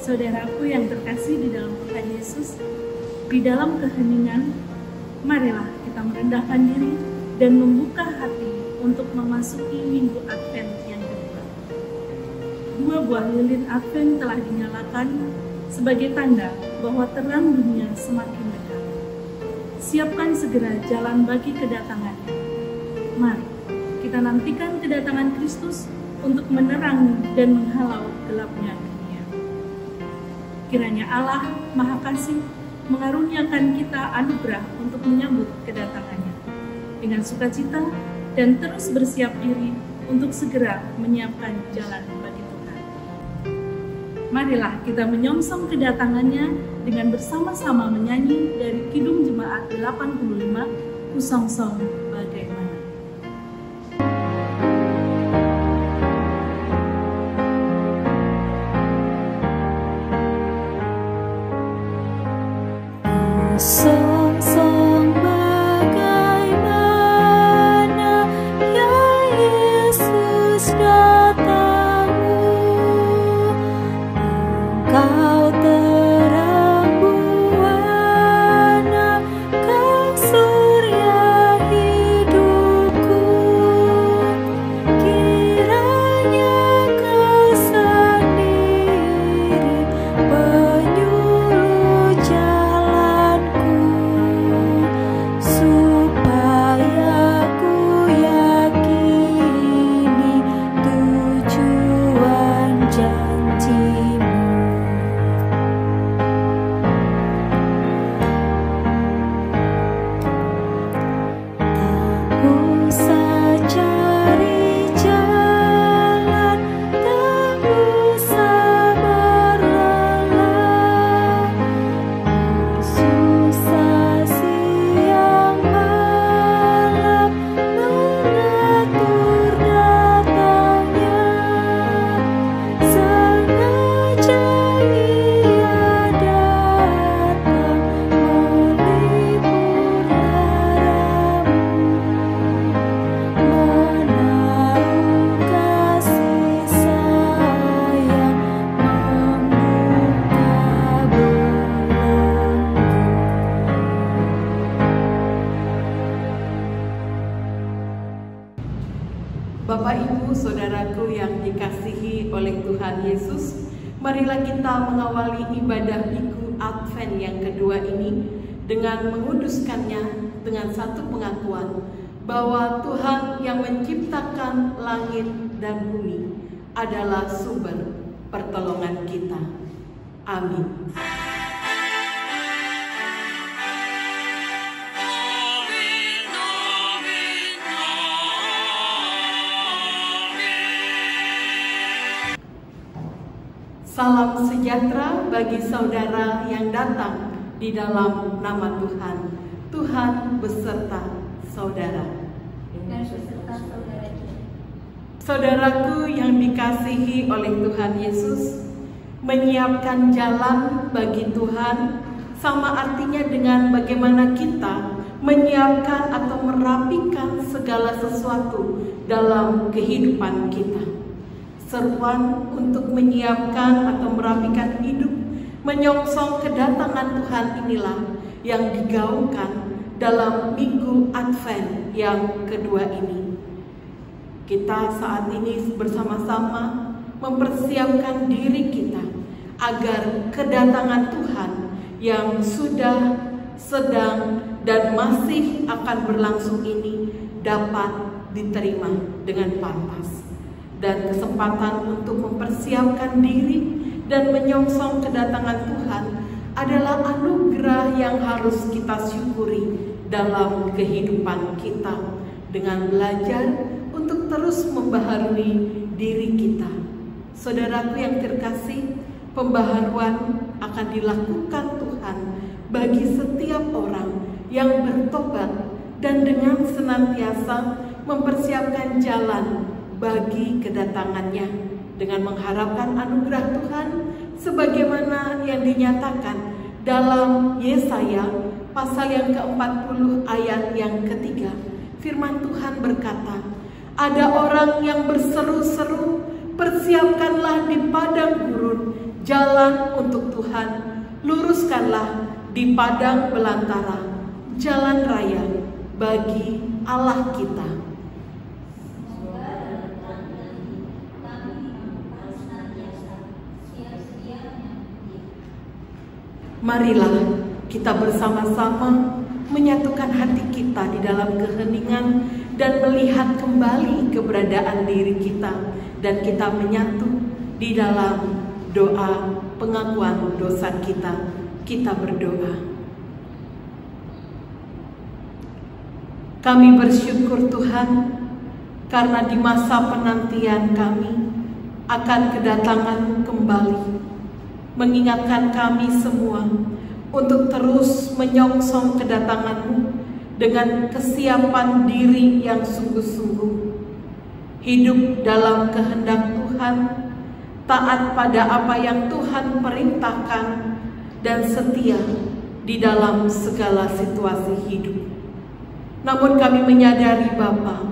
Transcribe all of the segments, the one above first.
Saudaraku yang terkasih di dalam Tuhan Yesus, di dalam keheningan, marilah kita merendahkan diri dan membuka hati untuk memasuki Minggu Advent yang kedua. 2 buah lilin Advent telah dinyalakan sebagai tanda bahwa terang dunia semakin dekat. Siapkan segera jalan bagi kedatangannya. Mari kita nantikan kedatangan Kristus untuk menerangi dan menghalau gelapnya dunia. Kiranya Allah Maha Kasih mengaruniakan kita anugerah untuk menyambut kedatangannya dengan sukacita dan terus bersiap diri untuk segera menyiapkan jalan bagi Tuhan. Marilah kita menyongsong kedatangannya dengan bersama-sama menyanyi dari Kidung Jemaat 85, Kusongsong Bagaimana. Kusongsong bagaimana ya Yesus datangmu, Engkau terang buana, Kau surya hidupku. Kiranya Kau sendiri penyuluh jalanku, supaya ku yakini tujuan janji-Mu. Tak usah cari jalan, tak usah berlelah, susah siang malam mengatur datangnya. Sengaja Ia datang melipur laramu, menaruh kasih sayang, membuka belenggu. Bapak, Ibu, Saudaraku yang dikasihi oleh Tuhan Yesus, marilah kita mengawali ibadah Minggu Advent yang kedua ini dengan menguduskannya dengan satu pengakuan bahwa Tuhan yang menciptakan langit dan bumi adalah sumber pertolongan kita. Amin. Salam sejahtera bagi saudara yang datang di dalam nama Tuhan. Tuhan beserta saudara. Dan beserta saudaranya. Saudaraku yang dikasihi oleh Tuhan Yesus, menyiapkan jalan bagi Tuhan sama artinya dengan bagaimana kita menyiapkan atau merapikan segala sesuatu dalam kehidupan kita. Seruan untuk menyiapkan atau merapikan hidup, menyongsong kedatangan Tuhan inilah yang digaungkan dalam Minggu Advent yang kedua ini. Kita saat ini bersama-sama mempersiapkan diri kita agar kedatangan Tuhan yang sudah, sedang, dan masih akan berlangsung ini dapat diterima dengan pantas. Dan kesempatan untuk mempersiapkan diri dan menyongsong kedatangan Tuhan adalah anugerah yang harus kita syukuri dalam kehidupan kita dengan belajar untuk terus membaharui diri kita. Saudaraku yang terkasih, pembaharuan akan dilakukan Tuhan bagi setiap orang yang bertobat dan dengan senantiasa mempersiapkan jalan bagi kedatangannya dengan mengharapkan anugerah Tuhan sebagaimana yang dinyatakan dalam Yesaya pasal yang ke-40 ayat yang ketiga. Firman Tuhan berkata, ada orang yang berseru-seru, persiapkanlah di padang gurun jalan untuk Tuhan, luruskanlah di padang belantara, jalan raya bagi Allah kita. Marilah kita bersama-sama menyatukan hati kita di dalam keheningan dan melihat kembali keberadaan diri kita, dan kita menyatu di dalam doa pengakuan dosa kita. Kita berdoa. Kami bersyukur Tuhan karena di masa penantian kami akan kedatangan kembali, mengingatkan kami semua untuk terus menyongsong kedatangan-Mu dengan kesiapan diri yang sungguh-sungguh, hidup dalam kehendak Tuhan, taat pada apa yang Tuhan perintahkan, dan setia di dalam segala situasi hidup. Namun kami menyadari Bapa,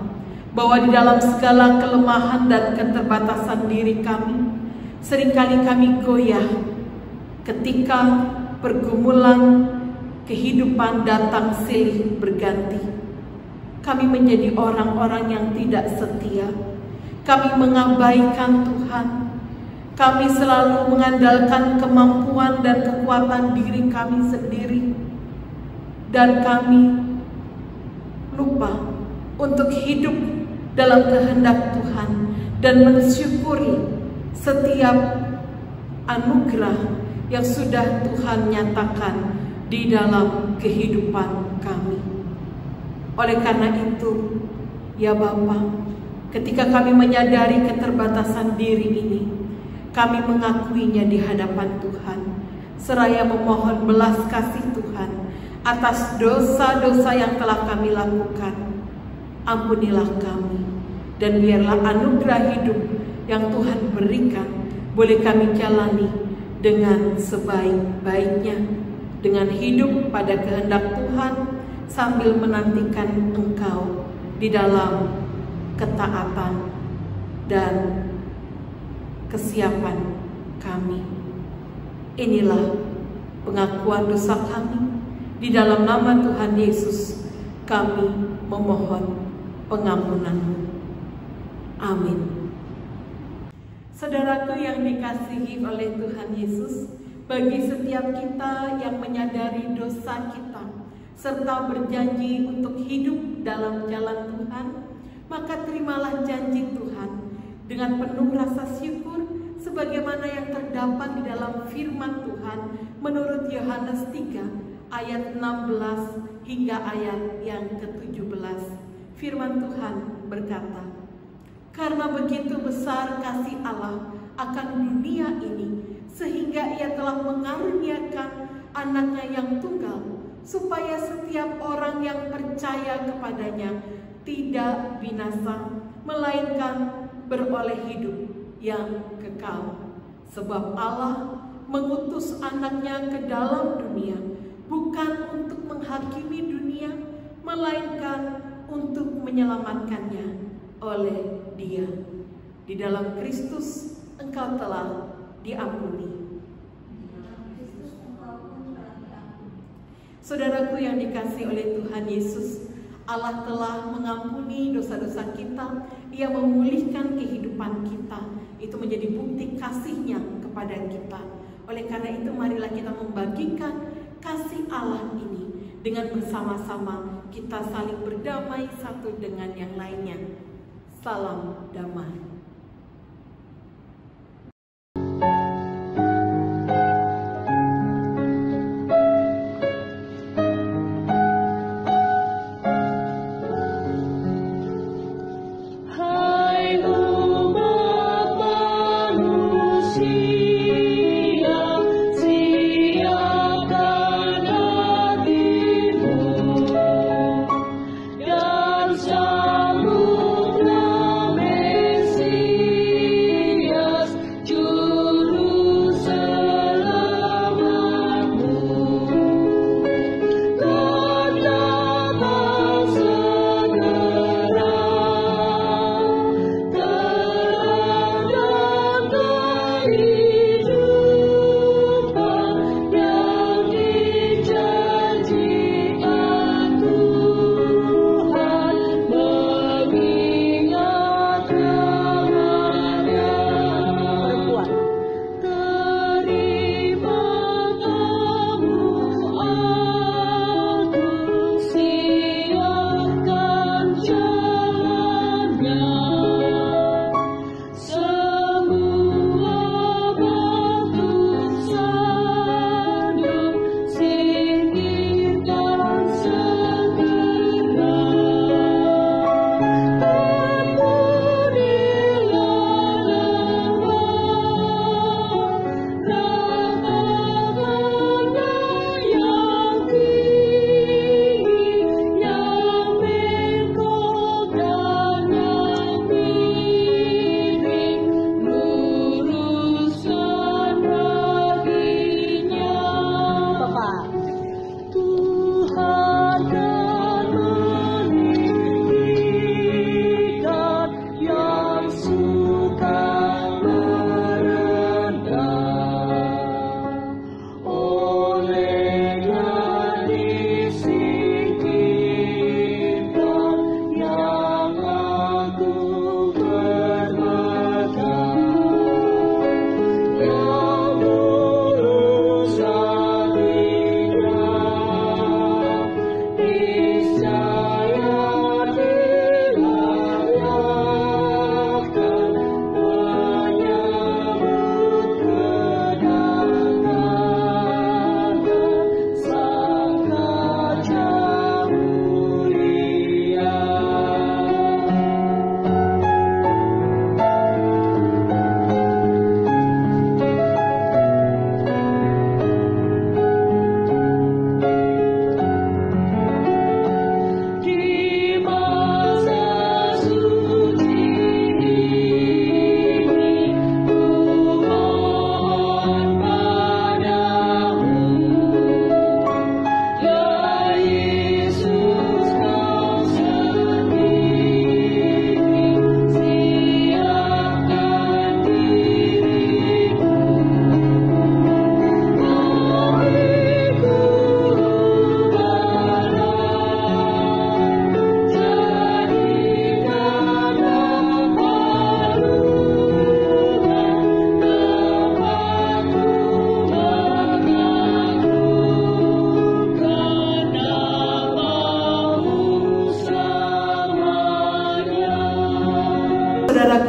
bahwa di dalam segala kelemahan dan keterbatasan diri kami, seringkali kami goyah ketika pergumulan kehidupan datang silih berganti. Kami menjadi orang-orang yang tidak setia. Kami mengabaikan Tuhan. Kami selalu mengandalkan kemampuan dan kekuatan diri kami sendiri. Dan kami lupa untuk hidup dalam kehendak Tuhan dan mensyukuri setiap anugerah yang sudah Tuhan nyatakan di dalam kehidupan kami. Oleh karena itu, ya Bapa, ketika kami menyadari keterbatasan diri ini, kami mengakuinya di hadapan Tuhan, seraya memohon belas kasih Tuhan atas dosa-dosa yang telah kami lakukan. Ampunilah kami, dan biarlah anugerah hidup yang Tuhan berikan boleh kami jalani dengan sebaik-baiknya, dengan hidup pada kehendak Tuhan sambil menantikan Engkau di dalam ketaatan dan kesiapan kami. Inilah pengakuan dosa kami. Di dalam nama Tuhan Yesus kami memohon pengampunan-Mu. Amin. Saudaraku yang dikasihi oleh Tuhan Yesus, bagi setiap kita yang menyadari dosa kita serta berjanji untuk hidup dalam jalan Tuhan, maka terimalah janji Tuhan dengan penuh rasa syukur sebagaimana yang terdapat di dalam firman Tuhan menurut Yohanes 3 ayat 16 hingga ayat yang ke-17. Firman Tuhan berkata, "Karena begitu besar kasih Allah akan dunia ini, sehingga Ia telah mengaruniakan anaknya yang tunggal, supaya setiap orang yang percaya kepadanya tidak binasa, melainkan beroleh hidup yang kekal. Sebab Allah mengutus anaknya ke dalam dunia, bukan untuk menghakimi dunia, melainkan untuk menyelamatkannya oleh Dia. Di dalam Kristus engkau telah diampuni." Saudaraku yang dikasihi oleh Tuhan Yesus, Allah telah mengampuni dosa-dosa kita. Ia memulihkan kehidupan kita. Itu menjadi bukti kasih-Nya kepada kita. Oleh karena itu, marilah kita membagikan kasih Allah ini dengan bersama-sama kita saling berdamai satu dengan yang lainnya. Salam damai.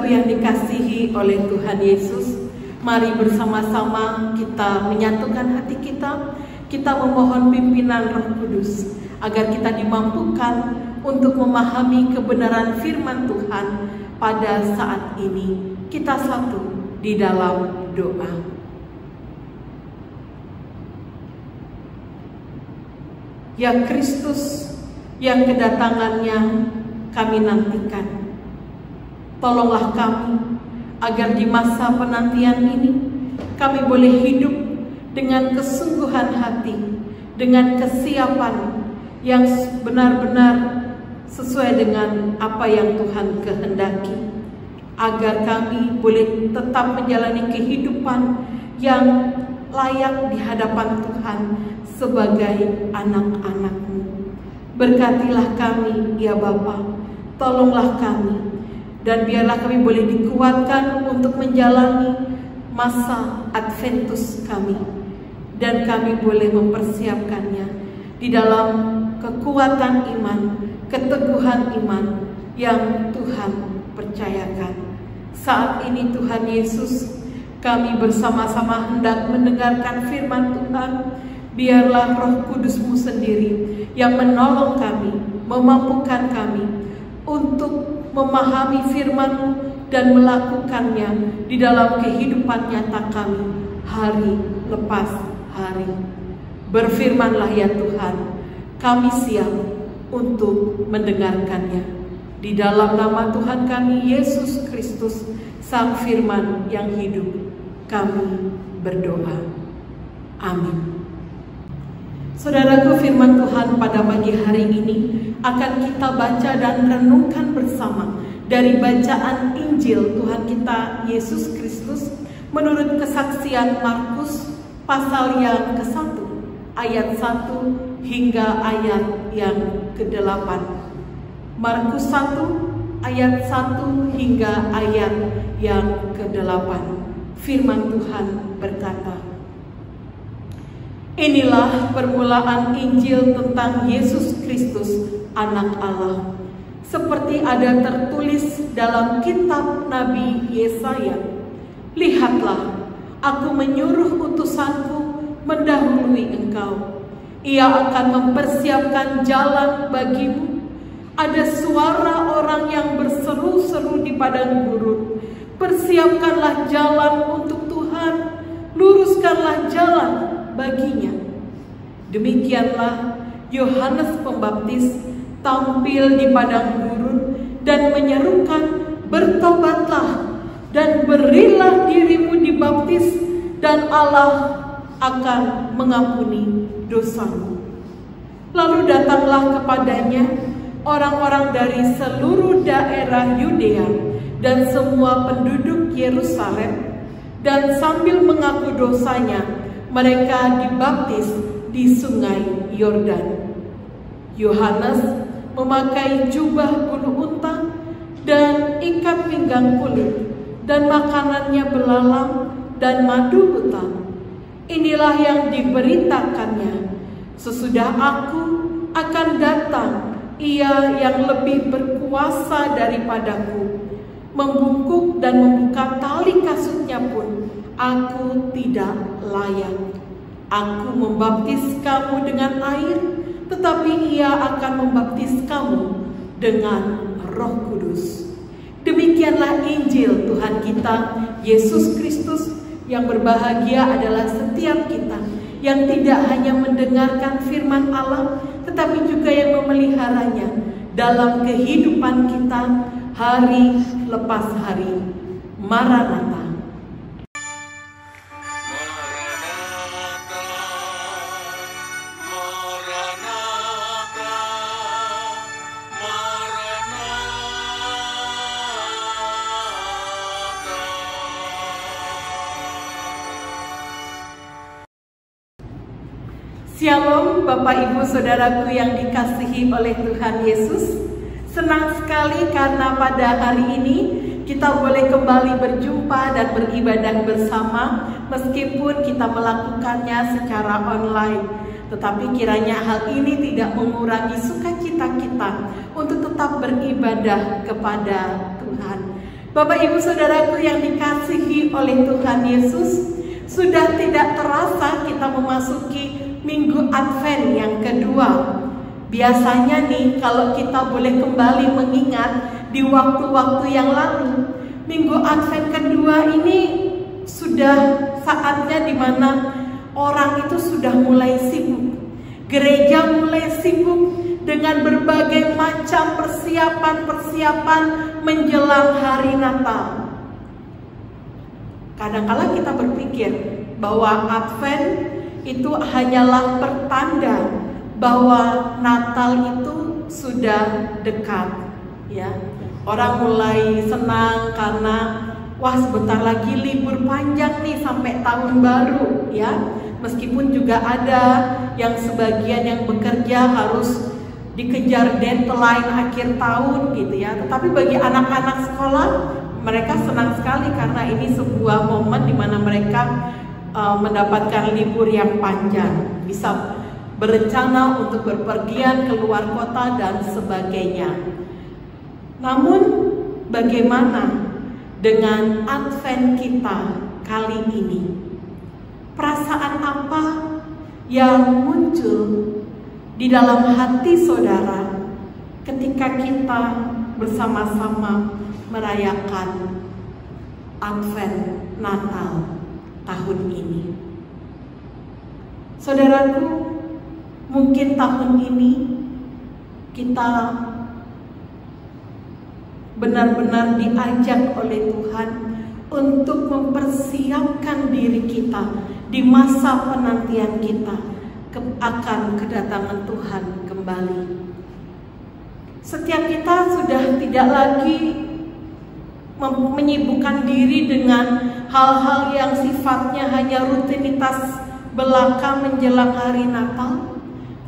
Saudaraku yang dikasihi oleh Tuhan Yesus, mari bersama-sama kita menyatukan hati kita memohon pimpinan Roh Kudus agar kita dimampukan untuk memahami kebenaran firman Tuhan pada saat ini. Kita satu di dalam doa. Ya Kristus yang kedatangannya kami nantikan, tolonglah kami agar di masa penantian ini kami boleh hidup dengan kesungguhan hati, dengan kesiapan yang benar-benar sesuai dengan apa yang Tuhan kehendaki, agar kami boleh tetap menjalani kehidupan yang layak di hadapan Tuhan sebagai anak-anak-Mu. Berkatilah kami, ya Bapa, tolonglah kami, dan biarlah kami boleh dikuatkan untuk menjalani masa Adventus kami, dan kami boleh mempersiapkannya di dalam kekuatan iman, keteguhan iman yang Tuhan percayakan. Saat ini Tuhan Yesus, kami bersama-sama hendak mendengarkan firman Tuhan. Biarlah Roh Kudus-Mu sendiri yang menolong kami, memampukan kami untuk memahami firman-Mu dan melakukannya di dalam kehidupan nyata kami hari lepas hari. Berfirmanlah ya Tuhan, kami siap untuk mendengarkannya. Di dalam nama Tuhan kami Yesus Kristus, Sang Firman yang hidup, kami berdoa. Amin. Saudaraku, firman Tuhan pada pagi hari ini akan kita baca dan renungkan bersama dari bacaan Injil Tuhan kita Yesus Kristus menurut kesaksian Markus pasal yang ke-1 ayat 1 hingga ayat yang ke-8. Markus 1 ayat 1 hingga ayat yang ke-8. Firman Tuhan berkata, inilah permulaan Injil tentang Yesus Kristus, Anak Allah, seperti ada tertulis dalam kitab Nabi Yesaya. Lihatlah, aku menyuruh utusanku mendahului engkau. Ia akan mempersiapkan jalan bagimu. Ada suara orang yang berseru-seru di padang gurun. Persiapkanlah jalan untuk Tuhan, luruskanlah jalan baginya. Demikianlah Yohanes Pembaptis tampil di padang gurun dan menyerukan, bertobatlah dan berilah dirimu dibaptis dan Allah akan mengampuni dosamu. Lalu datanglah kepadanya orang-orang dari seluruh daerah Yudea dan semua penduduk Yerusalem, dan sambil mengaku dosanya mereka dibaptis di sungai Yordan. Yohanes memakai jubah bulu unta dan ikat pinggang kulit, dan makanannya belalang dan madu hutan. Inilah yang diberitakannya, sesudah aku akan datang Ia yang lebih berkuasa daripadaku. Membungkuk dan membuka tali kasutnya pun aku tidak layak. Aku membaptis kamu dengan air, tetapi Ia akan membaptis kamu dengan Roh Kudus. Demikianlah Injil Tuhan kita Yesus Kristus. Yang berbahagia adalah setiap kita yang tidak hanya mendengarkan firman Allah, tetapi juga yang memeliharanya dalam kehidupan kita hari lepas hari. Maranatha. Shalom Bapak Ibu Saudaraku yang dikasihi oleh Tuhan Yesus. Senang sekali karena pada hari ini kita boleh kembali berjumpa dan beribadah bersama, meskipun kita melakukannya secara online. Tetapi kiranya hal ini tidak mengurangi sukacita kita untuk tetap beribadah kepada Tuhan. Bapak Ibu Saudaraku yang dikasihi oleh Tuhan Yesus, sudah tidak terasa kita memasuki Minggu Advent yang kedua. Biasanya nih, kalau kita boleh kembali mengingat di waktu-waktu yang lalu, Minggu Advent kedua ini sudah saatnya dimana orang itu sudah mulai sibuk. Gereja mulai sibuk dengan berbagai macam persiapan-persiapan menjelang hari Natal. Kadang-kala kita berpikir bahwa Advent itu hanyalah pertanda bahwa Natal itu sudah dekat, ya. Orang mulai senang karena wah, sebentar lagi libur panjang nih sampai tahun baru, ya. Meskipun juga ada yang sebagian yang bekerja harus dikejar deadline akhir tahun gitu ya. Tetapi bagi anak-anak sekolah, mereka senang sekali karena ini sebuah momen di mana mereka mendapatkan libur yang panjang, bisa berencana untuk berpergian keluar kota dan sebagainya. Namun bagaimana dengan Advent kita kali ini? Perasaan apa yang muncul di dalam hati saudara ketika kita bersama-sama merayakan Advent Natal tahun ini? Saudaraku, mungkin tahun ini kita benar-benar diajak oleh Tuhan untuk mempersiapkan diri kita di masa penantian kita akan kedatangan Tuhan kembali. Setiap kita sudah tidak lagi menyibukkan diri dengan hal-hal yang sifatnya hanya rutinitas belaka menjelang hari Natal,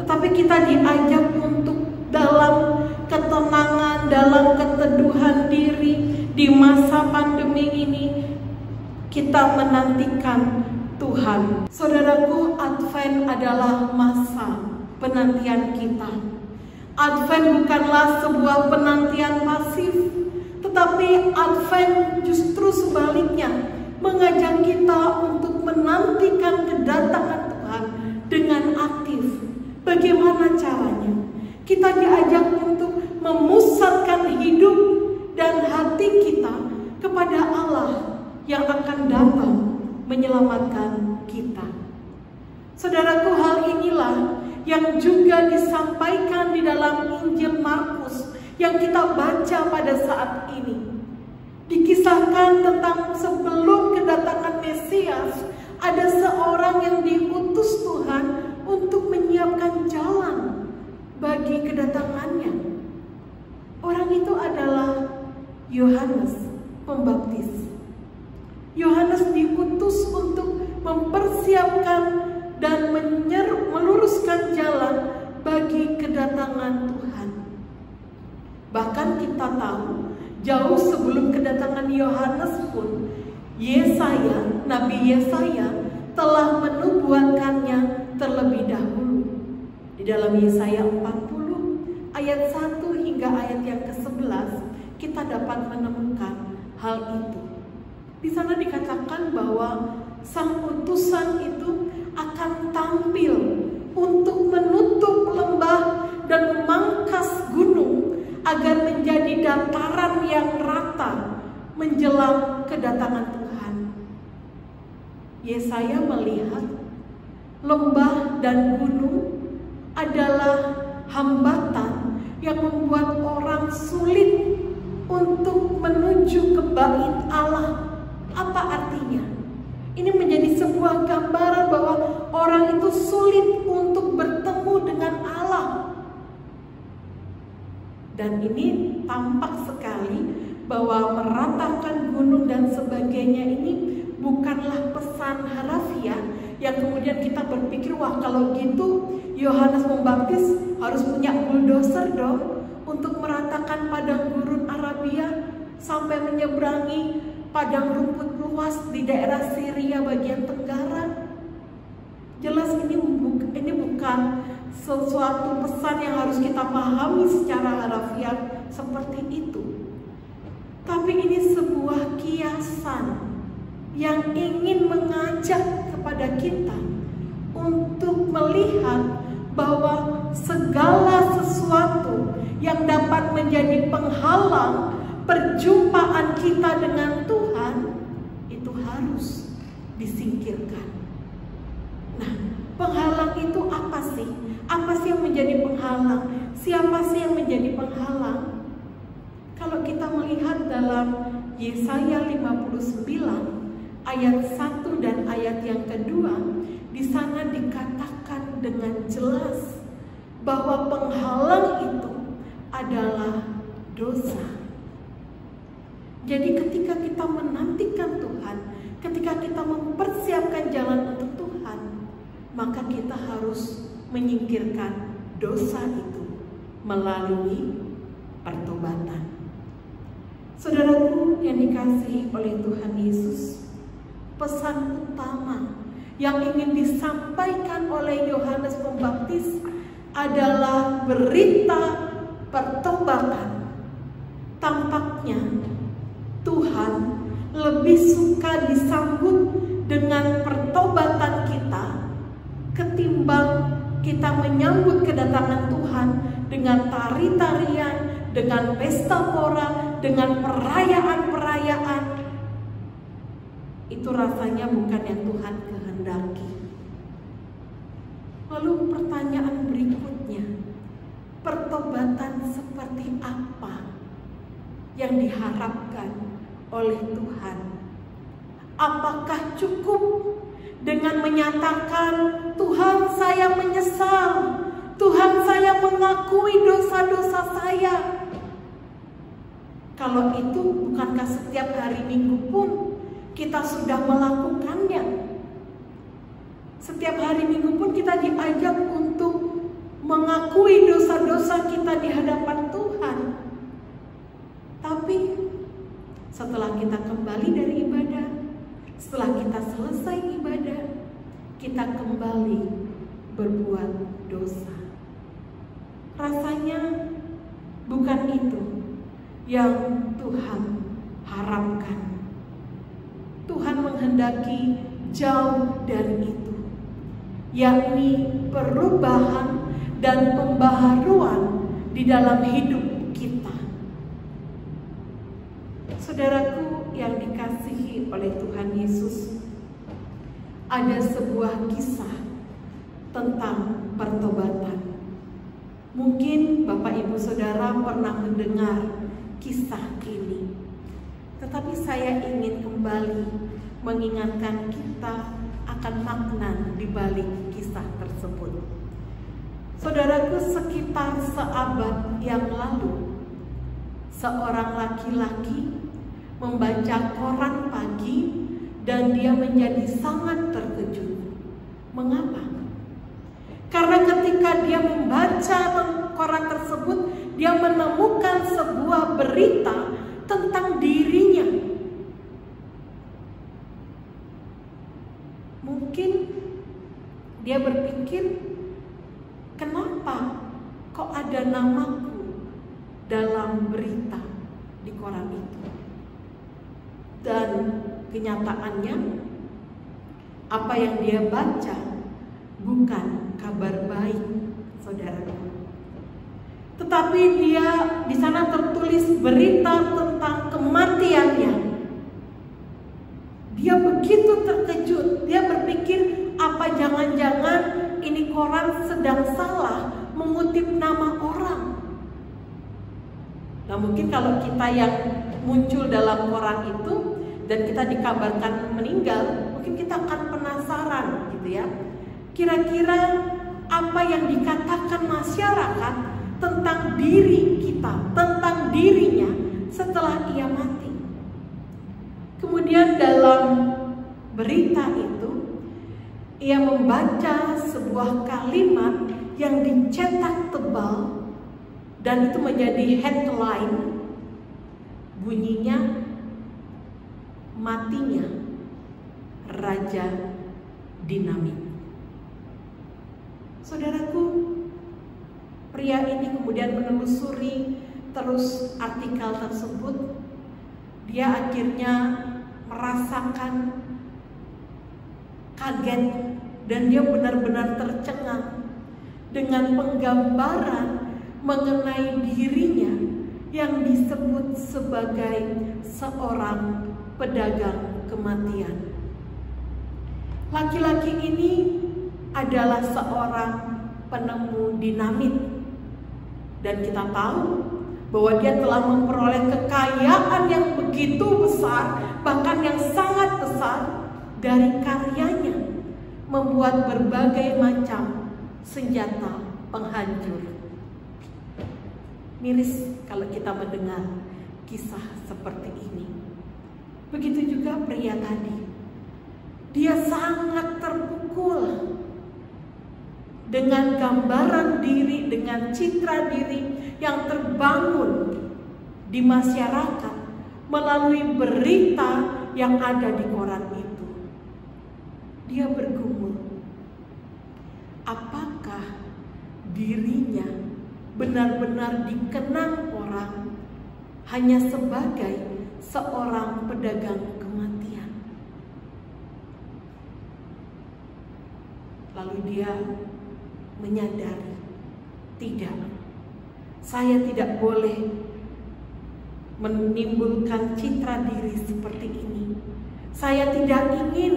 tetapi kita diajak untuk dalam ketenangan, dalam keteduhan diri di masa pandemi ini kita menantikan Tuhan. Saudaraku, Advent adalah masa penantian kita. Advent bukanlah sebuah penantian pasif, tetapi Advent justru sebaliknya mengajak kita untuk menantikan kedatangan Tuhan dengan aktif. Bagaimana caranya? Kita diajak untuk memusatkan hidup dan hati kita kepada Allah yang akan datang menyelamatkan kita. Saudaraku, hal inilah yang juga disampaikan di dalam Injil Markus yang kita baca pada saat ini. Dikisahkan tentang sebelum kedatangan Mesias, ada seorang yang diutus Tuhan untuk menyiapkan jalan bagi kedatangannya. Orang itu adalah Yohanes Pembaptis. Yohanes diutus untuk mempersiapkan dan meluruskan jalan bagi kedatangan Tuhan. Bahkan kita tahu, jauh sebelum kedatangan Yohanes pun, Yesaya, Nabi Yesaya telah menubuatkannya terlebih dahulu. Di dalam Yesaya 40 ayat 1 hingga ayat yang ke-11 kita dapat menemukan hal itu. Di sana dikatakan bahwa sang utusan itu akan tampil untuk menutup lembah dan memangkas gunung agar menjadi dataran yang rata menjelang kedatangan Tuhan. Yesaya melihat lembah dan gunung adalah hambatan yang membuat orang sulit untuk menuju ke bait Allah. Apa artinya? Ini menjadi sebuah gambaran bahwa orang itu sulit untuk bertemu dengan Allah. Dan ini tampak sekali bahwa meratakan gunung dan sebagainya ini bukanlah pesan harafiah yang kemudian kita berpikir, wah kalau gitu Yohanes Pembaptis harus punya bulldozer dong untuk meratakan padang gurun Arabia sampai menyeberangi padang rumput luas di daerah Syria bagian tenggara. Jelas ini bukan sesuatu pesan yang harus kita pahami secara harafiah seperti itu. Tapi Tetapi ini sebuah kiasan yang ingin mengajak kepada kita untuk melihat bahwa segala sesuatu yang dapat menjadi penghalang perjumpaan kita dengan Tuhan itu harus disingkirkan. Nah, penghalang itu apa sih? Apa sih yang menjadi penghalang? Siapa sih yang menjadi penghalang? Kalau kita melihat dalam Yesaya 59 ayat 1 dan ayat yang kedua, di sana dikatakan dengan jelas bahwa penghalang itu adalah dosa. Jadi ketika kita menantikan Tuhan, ketika kita mempersiapkan jalan untuk Tuhan, maka kita harus menyingkirkan dosa itu melalui pertobatan. Saudaraku yang dikasihi oleh Tuhan Yesus, pesan utama yang ingin disampaikan oleh Yohanes Pembaptis adalah berita pertobatan. Tampaknya Tuhan lebih suka disambut dengan pertobatan kita ketimbang kita menyambut kedatangan Tuhan dengan tari-tarian, dengan pesta pora, dengan perayaan-perayaan. Itu rasanya bukan yang Tuhan kehendaki. Lalu pertanyaan berikutnya, pertobatan seperti apa yang diharapkan oleh Tuhan? Apakah cukup dengan menyatakan, Tuhan saya menyesal, Tuhan saya mengakui dosa-dosa saya? Kalau itu, bukankah setiap hari Minggu pun kita sudah melakukannya? Setiap hari Minggu pun kita diajak untuk mengakui dosa-dosa kita di hadapan Tuhan. Tapi setelah kita kembali dari ibadah, setelah kita selesai ibadah, kita kembali berbuat dosa. Rasanya bukan itu yang Tuhan harapkan. Tuhan menghendaki jauh dari itu, yakni perubahan dan pembaharuan di dalam hidup kita. Saudaraku yang dikasihi oleh Tuhan Yesus, ada sebuah kisah tentang pertobatan. Mungkin Bapak Ibu Saudara pernah mendengar kisah ini, tetapi saya ingin kembali mengingatkan kita akan makna di balik kisah tersebut. Saudaraku, sekitar seabad yang lalu, seorang laki-laki membaca koran pagi dan dia menjadi sangat terkejut. Mengapa? Karena ketika dia membaca koran tersebut, dia menemukan sebuah berita tentang dirinya. Mungkin dia berpikir, kenapa kok ada namaku dalam berita di koran itu? Dan kenyataannya, apa yang dia baca bukan kabar baik, saudara. Tetapi dia di sana tertulis berita tentang kematiannya. Dia begitu terkejut, dia berpikir, apa jangan-jangan ini koran sedang salah mengutip nama orang. Nah, mungkin kalau kita yang muncul dalam koran itu dan kita dikabarkan meninggal, mungkin kita akan penasaran gitu ya. Kira-kira apa yang dikatakan masyarakat tentang diri kita, tentang dirinya setelah ia mati. Kemudian dalam berita itu, ia membaca sebuah kalimat yang dicetak tebal dan itu menjadi headline. Bunyinya, matinya Raja Dinamit. Saudaraku, pria ini kemudian menelusuri terus artikel tersebut dia akhirnya merasakan kaget dan dia benar-benar tercengang dengan penggambaran mengenai dirinya yang disebut sebagai seorang pedagang kematian. Laki-laki ini adalah seorang penemu dinamit, dan kita tahu bahwa dia telah memperoleh kekayaan yang begitu besar, bahkan yang sangat besar, dari karyanya membuat berbagai macam senjata penghancur. Miris kalau kita mendengar kisah seperti ini. Begitu juga pria tadi. Dia sangat terpukul dengan gambaran diri, dengan citra diri yang terbangun di masyarakat melalui berita yang ada di koran itu. Dia bergumul, apakah dirinya benar-benar dikenang orang hanya sebagai seorang pedagang kematian? Lalu dia menyadari, tidak, saya tidak boleh menimbulkan citra diri seperti ini. Saya tidak ingin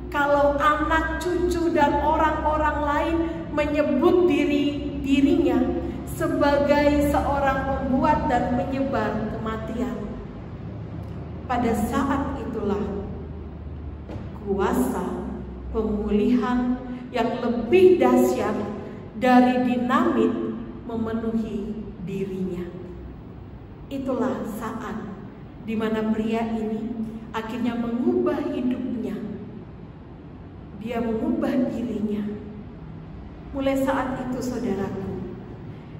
kalau anak cucu dan orang-orang lain menyebut dirinya sebagai seorang pembuat dan penyebar kematian. Pada saat itulah kuasa pemulihan yang lebih dahsyat dari dinamit memenuhi dirinya. Itulah saat di mana pria ini akhirnya mengubah hidupnya. Dia mengubah dirinya. Mulai saat itu, saudaraku,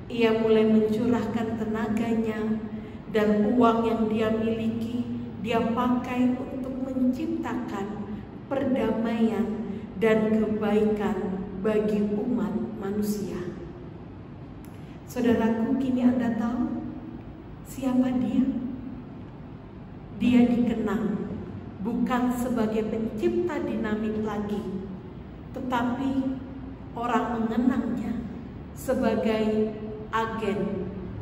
ia mulai mencurahkan tenaganya dan uang yang dia miliki, dia pakai untuk menciptakan perdamaian dan kebaikan bagi umat manusia. Saudaraku, kini Anda tahu siapa dia? Dia dikenang bukan sebagai pencipta dinamit lagi, tetapi orang mengenangnya sebagai agen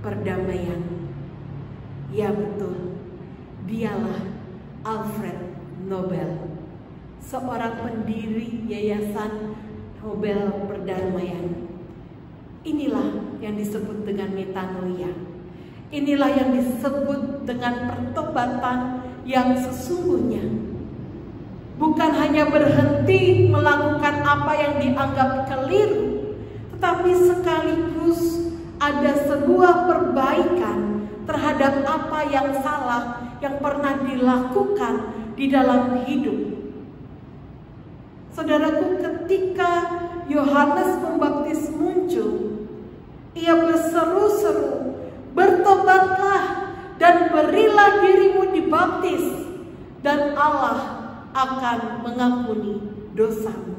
perdamaian. Ya betul, dialah Alfred Nobel, seorang pendiri Yayasan Nobel Perdamaian. Inilah yang disebut dengan metanoia. Inilah yang disebut dengan pertobatan yang sesungguhnya. Bukan hanya berhenti melakukan apa yang dianggap keliru, tetapi sekaligus ada sebuah perbaikan terhadap apa yang salah yang pernah dilakukan di dalam hidup. Saudaraku, ketika Yohanes Pembaptis muncul, ia berseru-seru, "Bertobatlah dan berilah dirimu dibaptis, dan Allah akan mengampuni dosamu."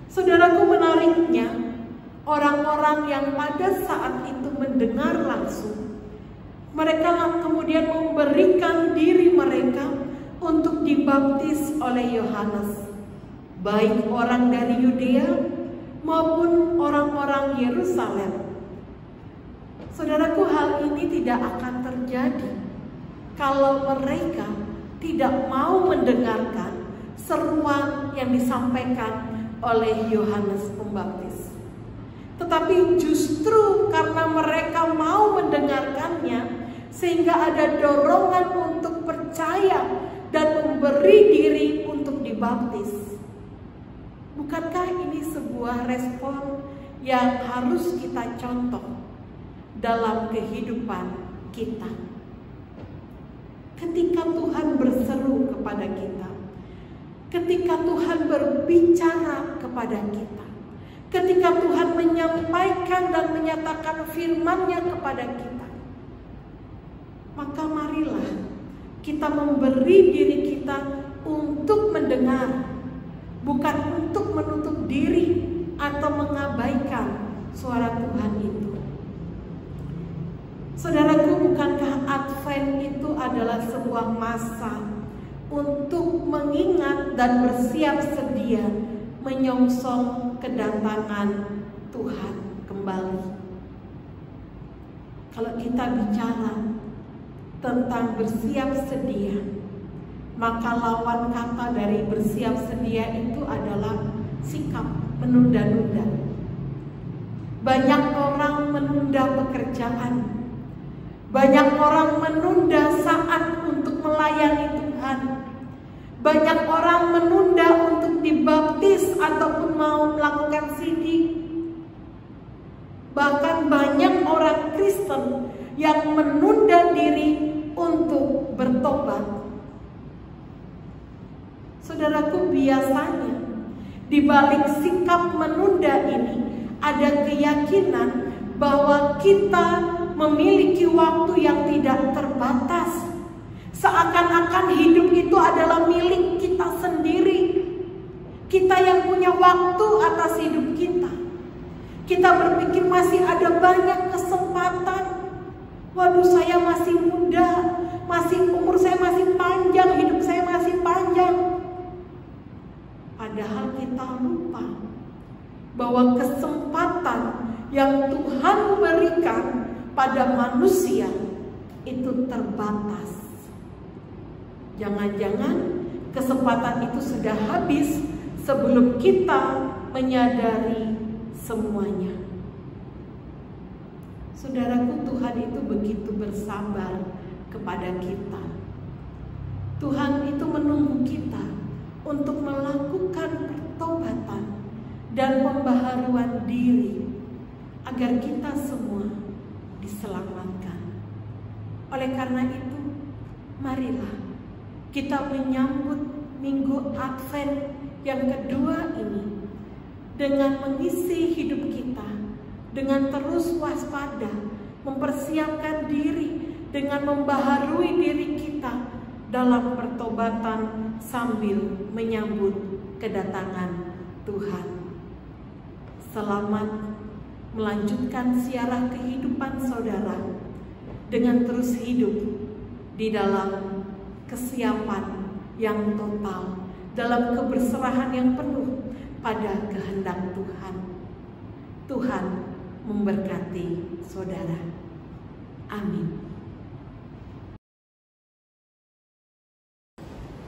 Saudaraku, menariknya, orang-orang yang pada saat itu mendengar langsung, mereka kemudian memberikan diri mereka untuk dibaptis oleh Yohanes, baik orang dari Yudea maupun orang-orang Yerusalem. Saudaraku, hal ini tidak akan terjadi kalau mereka tidak mau mendengarkan seruan yang disampaikan oleh Yohanes Pembaptis. Tetapi justru karena mereka mau mendengarkannya, sehingga ada dorongan untuk percaya dan memberi diri untuk dibaptis. Bukankah ini sebuah respon yang harus kita contoh dalam kehidupan kita? Ketika Tuhan berseru kepada kita, ketika Tuhan berbicara kepada kita, ketika Tuhan menyampaikan dan menyatakan firman-Nya kepada kita, maka marilah kita memberi diri kita untuk mendengar, bukan untuk menutup diri atau mengabaikan suara Tuhan itu. Saudaraku, bukankah Advent itu adalah sebuah masa untuk mengingat dan bersiap sedia menyongsong kedatangan Tuhan kembali. Kalau kita bicara tentang bersiap sedia, maka lawan kata dari bersiap sedia itu adalah sikap menunda-nunda. Banyak orang menunda pekerjaan, banyak orang menunda saat untuk melayani Tuhan, banyak orang menunda untuk dibaptis ataupun mau melakukan sidik. Bahkan banyak orang Kristen yang menunda diri untuk bertobat. Saudaraku, biasanya di balik sikap menunda ini ada keyakinan bahwa kita memiliki waktu yang tidak terbatas. Seakan-akan hidup itu adalah milik kita sendiri. Kita yang punya waktu atas hidup kita. Kita berpikir masih ada banyak kesempatan. Waduh, saya masih muda, umur saya masih panjang, hidup saya masih panjang. Padahal kita lupa bahwa kesempatan yang Tuhan berikan pada manusia itu terbatas. Jangan-jangan kesempatan itu sudah habis sebelum kita menyadari semuanya. Saudaraku, Tuhan itu begitu bersabar kepada kita. Tuhan itu menunggu kita untuk melakukan pertobatan dan pembaharuan diri agar kita semua diselamatkan. Oleh karena itu, marilah kita menyambut Minggu Advent yang kedua ini dengan mengisi hidup kita dengan terus waspada, mempersiapkan diri dengan membaharui diri kita dalam pertobatan sambil menyambut kedatangan Tuhan. Selamat melanjutkan siarah kehidupan saudara dengan terus hidup di dalam kesiapan yang total, dalam keberserahan yang penuh pada kehendak Tuhan. Tuhan memberkati saudara. Amin.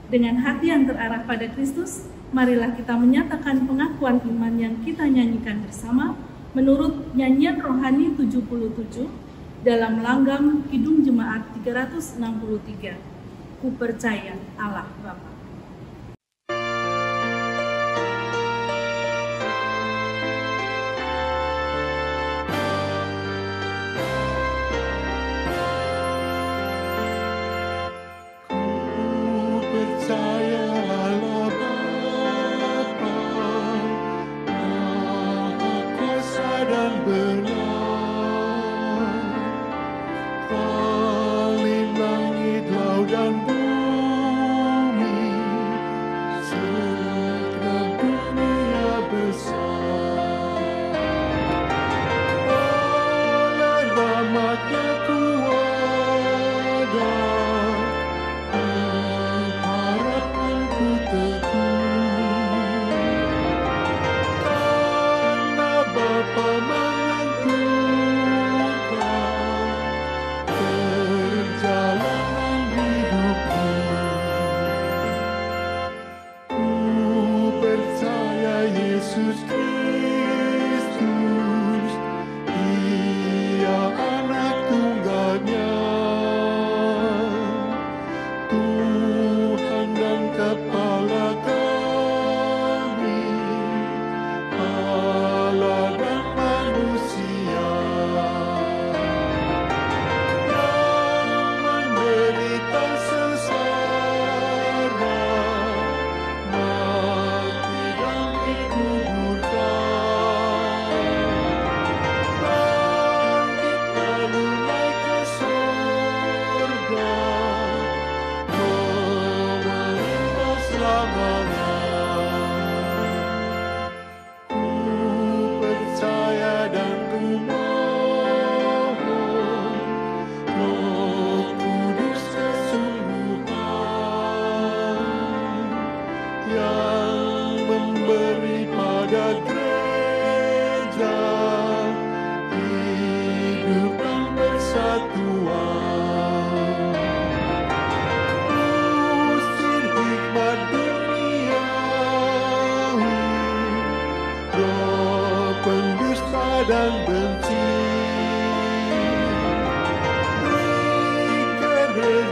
Dengan hati yang terarah pada Kristus, marilah kita menyatakan pengakuan iman yang kita nyanyikan bersama menurut nyanyian rohani 77 dalam langgam Kidung Jemaat 363. Ku percaya Allah Bapa. Percaya Allah Bapa, Maha Kuasa dan benar, Paling langit, laut dan bumi,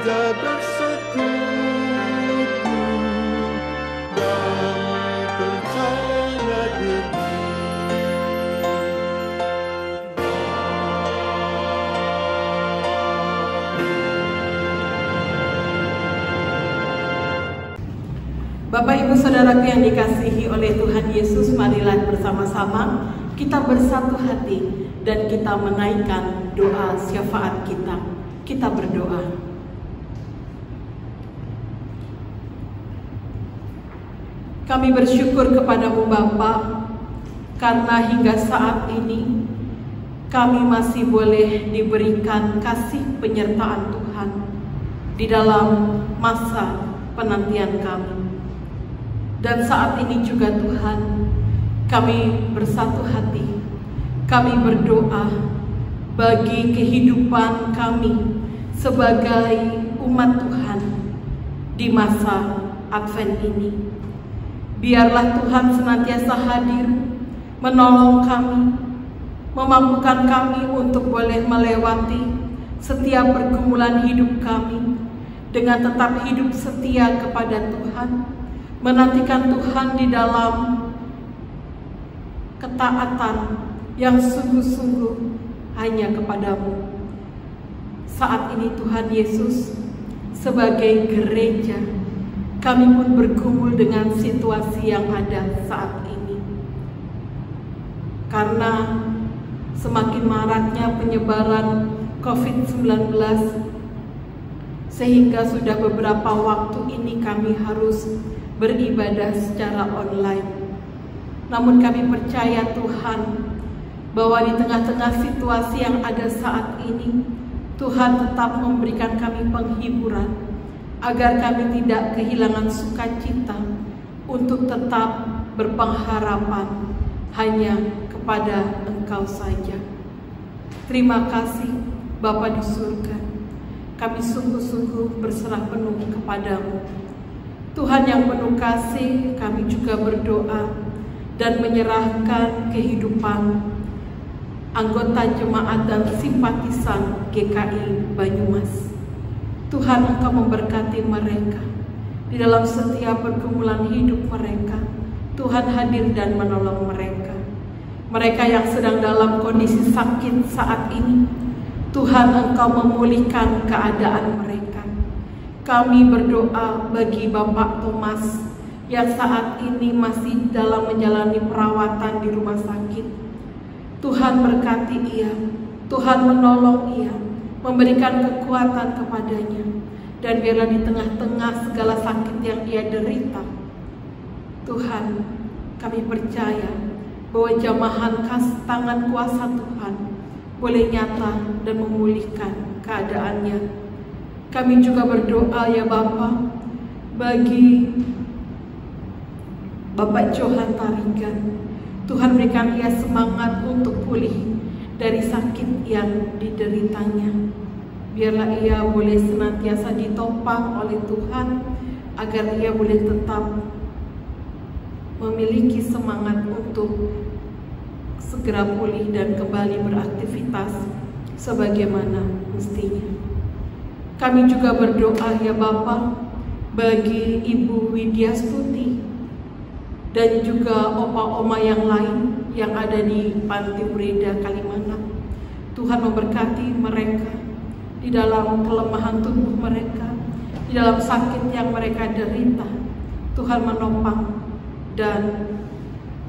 saja bersekutu dan percaya diri. Bapak Ibu Saudaraku yang dikasihi oleh Tuhan Yesus, marilah bersama-sama kita bersatu hati dan kita menaikkan doa syafaat kita. Kita berdoa. Kami bersyukur kepadamu Bapa, karena hingga saat ini kami masih boleh diberikan kasih penyertaan Tuhan di dalam masa penantian kami. Dan saat ini juga Tuhan, kami bersatu hati, kami berdoa bagi kehidupan kami sebagai umat Tuhan di masa Advent ini. Biarlah Tuhan senantiasa hadir, menolong kami, memampukan kami untuk boleh melewati setiap pergumulan hidup kami dengan tetap hidup setia kepada Tuhan, menantikan Tuhan di dalam ketaatan yang sungguh-sungguh hanya kepadamu. Saat ini Tuhan Yesus, sebagai gereja, kami pun bergumul dengan situasi yang ada saat ini. Karena semakin maraknya penyebaran COVID-19, sehingga sudah beberapa waktu ini kami harus beribadah secara online. Namun kami percaya Tuhan bahwa di tengah-tengah situasi yang ada saat ini, Tuhan tetap memberikan kami penghiburan agar kami tidak kehilangan sukacita untuk tetap berpengharapan hanya kepada Engkau saja. Terima kasih Bapa di surga, kami sungguh-sungguh berserah penuh kepadamu. Tuhan yang penuh kasih, kami juga berdoa dan menyerahkan kehidupan anggota jemaat dan simpatisan GKI Banyumas. Tuhan, Engkau memberkati mereka di dalam setiap pergumulan hidup mereka. Tuhan hadir dan menolong mereka. Mereka yang sedang dalam kondisi sakit saat ini, Tuhan, Engkau memulihkan keadaan mereka. Kami berdoa bagi Bapak Thomas yang saat ini masih dalam menjalani perawatan di rumah sakit. Tuhan berkati ia, Tuhan menolong ia, memberikan kekuatan kepadanya, dan biarlah di tengah-tengah segala sakit yang ia derita, Tuhan, kami percaya bahwa jamahan tangan kuasa Tuhan boleh nyata dan memulihkan keadaannya. Kami juga berdoa ya Bapa bagi Bapak Johan Tarigan. Tuhan berikan ia semangat untuk pulih dari sakit yang dideritanya. Biarlah ia boleh senantiasa ditopang oleh Tuhan agar ia boleh tetap memiliki semangat untuk segera pulih dan kembali beraktivitas sebagaimana mestinya. Kami juga berdoa ya Bapa bagi Ibu Widya Stuti dan juga opa-oma yang lain yang ada di Panti Breda Kalimantan. Tuhan memberkati mereka di dalam kelemahan tubuh mereka, di dalam sakit yang mereka derita. Tuhan menopang dan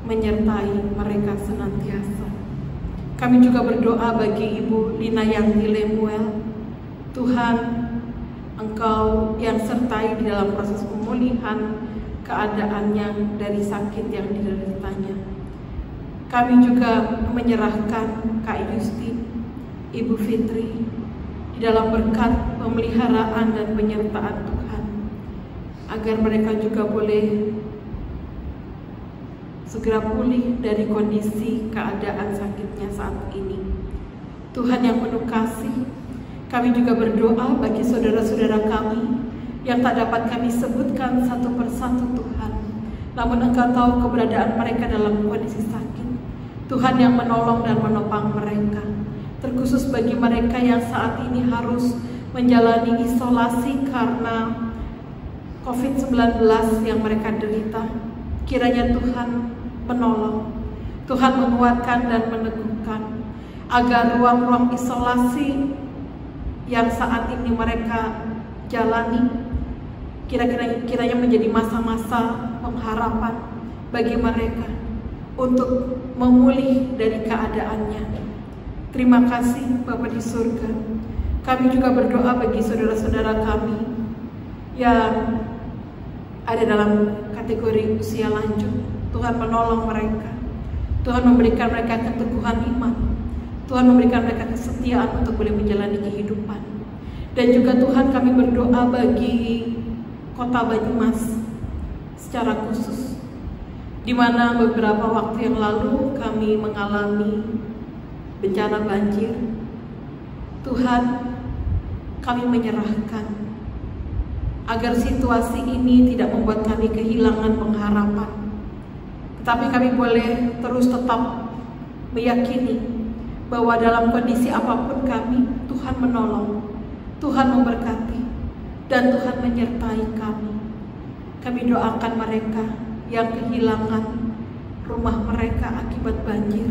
menyertai mereka senantiasa. Kami juga berdoa bagi Ibu Lina Yanti Lemuel. Tuhan, Engkau yang sertai di dalam proses pemulihan keadaannya dari sakit yang dideritanya. Kami juga menyerahkan Kak Yusti, Ibu Fitri di dalam berkat pemeliharaan dan penyertaan Tuhan, agar mereka juga boleh segera pulih dari kondisi keadaan sakitnya saat ini. Tuhan yang penuh kasih, kami juga berdoa bagi saudara-saudara kami yang tak dapat kami sebutkan satu persatu Tuhan, namun Engkau tahu keberadaan mereka dalam kondisi sakit. Tuhan yang menolong dan menopang mereka, terkhusus bagi mereka yang saat ini harus menjalani isolasi karena COVID-19 yang mereka derita. Kiranya Tuhan menolong, Tuhan menguatkan dan meneguhkan, agar ruang-ruang isolasi yang saat ini mereka jalani kiranya menjadi masa-masa pengharapan bagi mereka untuk memulih dari keadaannya. Terima kasih Bapa di surga. Kami juga berdoa bagi saudara-saudara kami yang ada dalam kategori usia lanjut. Tuhan menolong mereka, Tuhan memberikan mereka keteguhan iman, Tuhan memberikan mereka kesetiaan untuk boleh menjalani kehidupan. Dan juga Tuhan, kami berdoa bagi Kota Banyumas secara khusus, di mana beberapa waktu yang lalu kami mengalami bencana banjir. Tuhan, kami menyerahkan agar situasi ini tidak membuat kami kehilangan pengharapan, tetapi kami boleh terus tetap meyakini bahwa dalam kondisi apapun kami, Tuhan menolong, Tuhan memberkati, dan Tuhan menyertai kami. Kami doakan mereka yang kehilangan rumah mereka akibat banjir.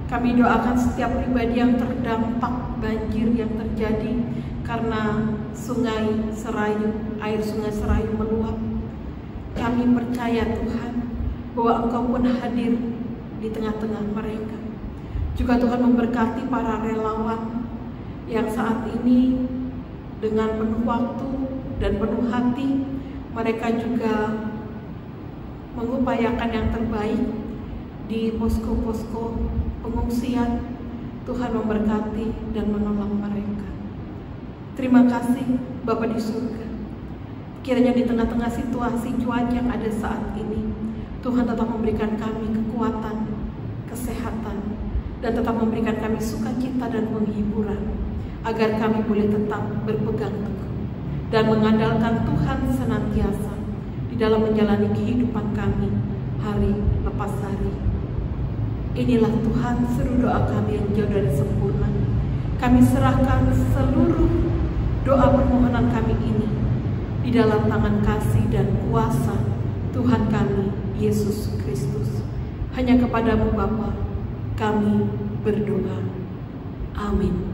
Kami doakan setiap pribadi yang terdampak banjir yang terjadi karena sungai Serayu, air sungai Serayu meluap. Kami percaya Tuhan bahwa Engkau pun hadir di tengah-tengah mereka. Juga Tuhan memberkati para relawan yang saat ini dengan penuh waktu dan penuh hati mereka juga mengupayakan yang terbaik di posko-posko pengungsian. Tuhan memberkati dan menolong mereka. Terima kasih Bapa di surga. Kiranya di tengah-tengah situasi cuaca yang ada saat ini, Tuhan tetap memberikan kami kekuatan, kesehatan, dan tetap memberikan kami sukacita dan penghiburan, agar kami boleh tetap berpegang teguh dan mengandalkan Tuhan senantiasa di dalam menjalani kehidupan kami hari lepas hari. Inilah Tuhan seru doa kami yang jauh dari sempurna. Kami serahkan seluruh doa permohonan kami ini di dalam tangan kasih dan kuasa Tuhan kami, Yesus Kristus. Hanya kepadamu Bapa kami berdoa. Amin.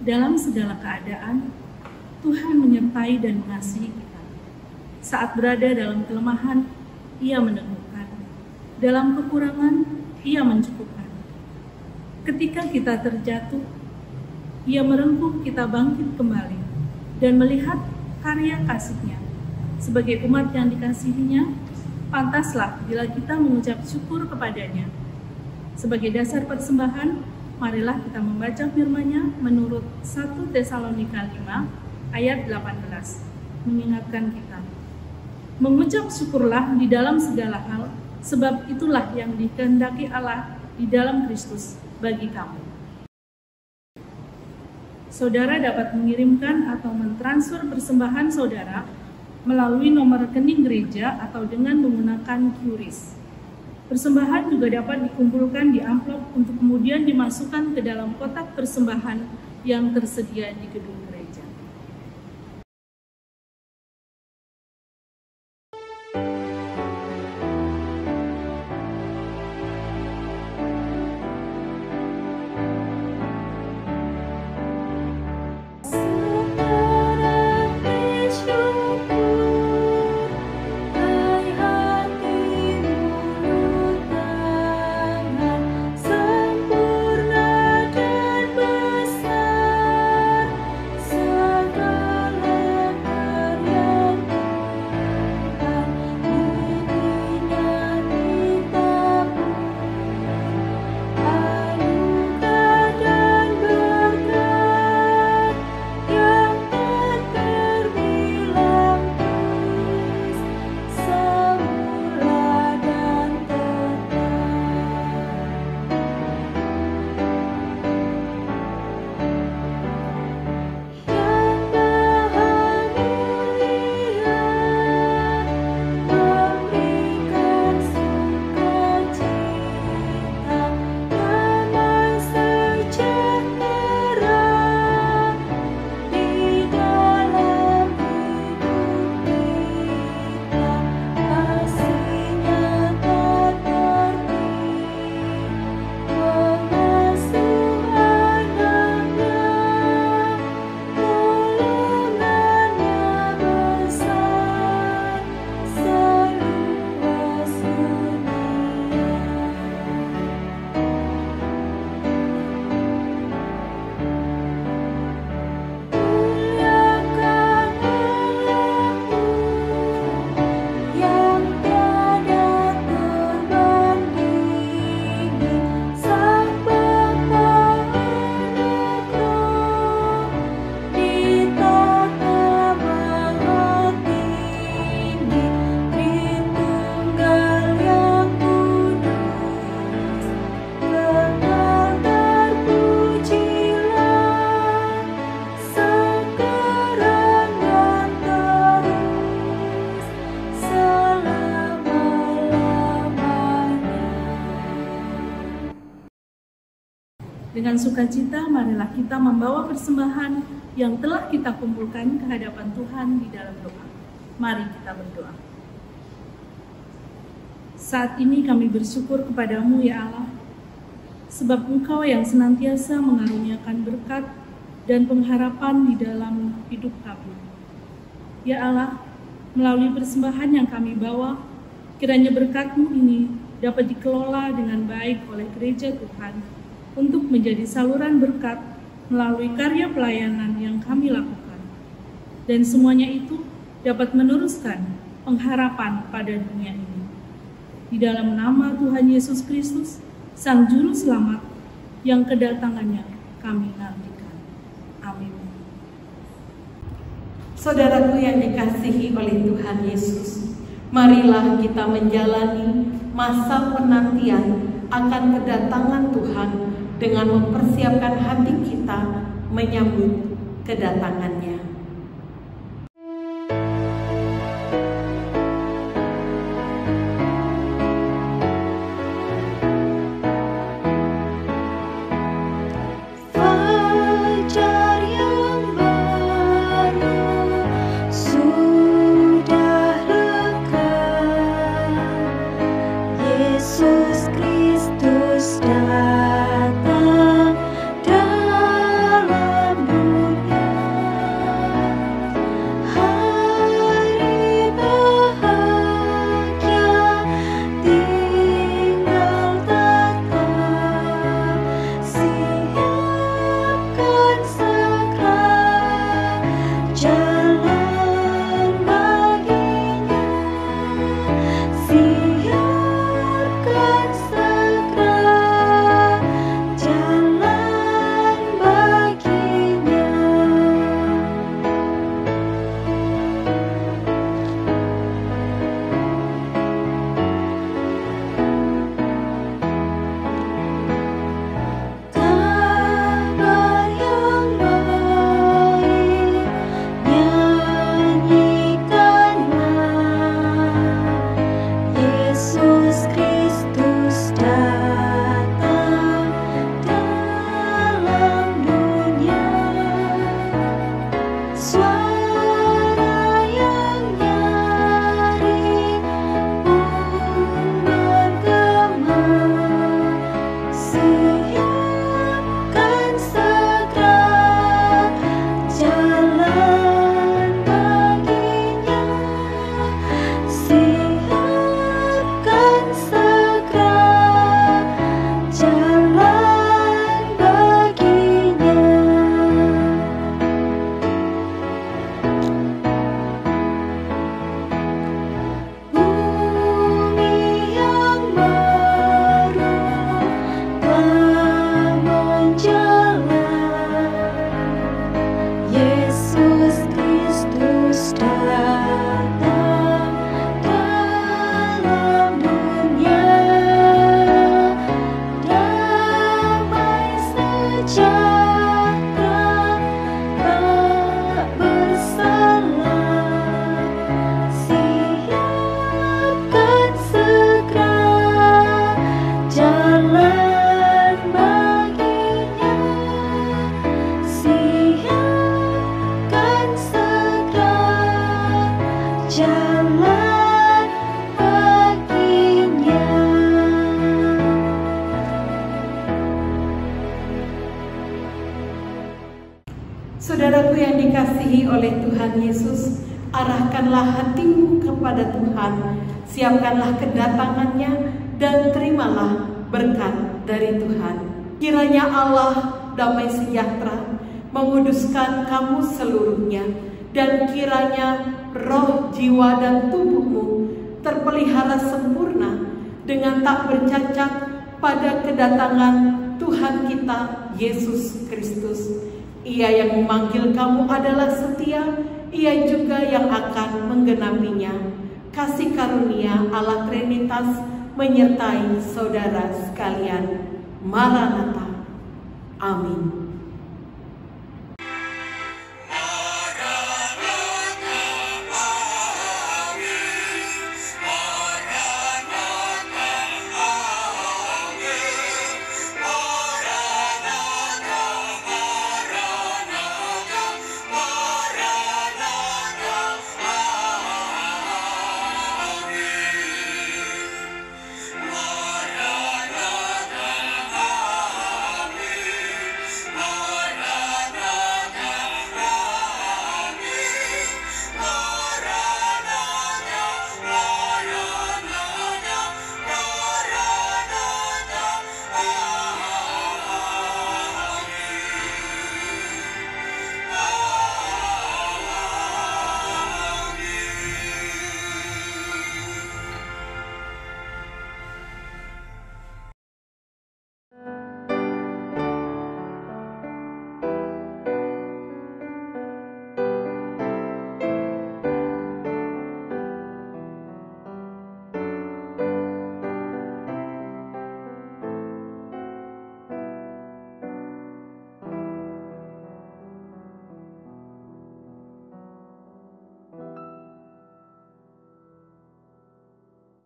Dalam segala keadaan, Tuhan menyertai dan mengasihi kita. Saat berada dalam kelemahan, Ia meneguhkan. Dalam kekurangan, Ia mencukupkan. Ketika kita terjatuh, Ia merengkuh kita bangkit kembali dan melihat karya kasih-Nya. Sebagai umat yang dikasihinya, pantaslah bila kita mengucap syukur kepadanya. Sebagai dasar persembahan, marilah kita membaca firman-Nya menurut 1 Tesalonika 5 ayat 18, mengingatkan kita, mengucap syukurlah di dalam segala hal, sebab itulah yang dikehendaki Allah di dalam Kristus bagi kamu. Saudara dapat mengirimkan atau mentransfer persembahan saudara melalui nomor rekening gereja atau dengan menggunakan QRIS. Persembahan juga dapat dikumpulkan di amplop untuk kemudian dimasukkan ke dalam kotak persembahan yang tersedia di gedung gereja. Sekarang bersyukur, hai hatimu tangan sempurna dan besar. Dengan sukacita, marilah kita membawa persembahan yang telah kita kumpulkan ke hadapan Tuhan di dalam doa. Mari kita berdoa. Saat ini kami bersyukur kepadamu ya Allah, sebab Engkau yang senantiasa mengaruniakan berkat dan pengharapan di dalam hidup kami. Ya Allah, melalui persembahan yang kami bawa, kiranya berkat-Mu ini dapat dikelola dengan baik oleh gereja Tuhan, untuk menjadi saluran berkat melalui karya pelayanan yang kami lakukan. Dan semuanya itu dapat meneruskan pengharapan pada dunia ini. Di dalam nama Tuhan Yesus Kristus, Sang Juru Selamat, yang kedatangannya kami nantikan. Amin. Saudaraku yang dikasihi oleh Tuhan Yesus, marilah kita menjalani masa penantian akan kedatangan Tuhan dengan mempersiapkan hati kita menyambut kedatangannya. Fajar yang baru sudah lekat, Yesus Kristus datang dalam dunia. Hari bahagia tinggal dekat, siapkan segera jalan baginya, siapkan segera jalan baginya. Kabar yang baik nyanyikanlah, Yesus Kristus datang dalam dunia. Suara yang nyaring pun bergema, siapkan segera jalan baginya, siapkan segera jalan baginya. Bumi yang baru telah menjelang, Yesus Kristus datang dalam dunia. Damai sejahtera tak bersalah, siapkan segera jalan baginya, siapkan segera jalan baginya. Saudaraku yang dikasihi oleh Tuhan Yesus, arahkanlah hatimu kepada Tuhan, siapkanlah kedatangannya, dan terimalah berkat dari Tuhan. Kiranya Allah damai sejahtera menguduskan kamu seluruhnya, dan kiranya roh, jiwa, dan tubuhmu terpelihara sempurna dengan tak bercacat pada kedatangan Tuhan kita Yesus Kristus. Ia yang memanggil kamu adalah setia, Ia juga yang akan menggenapinya. Kasih karunia Allah Trinitas menyertai saudara sekalian. Maranatha. Amin.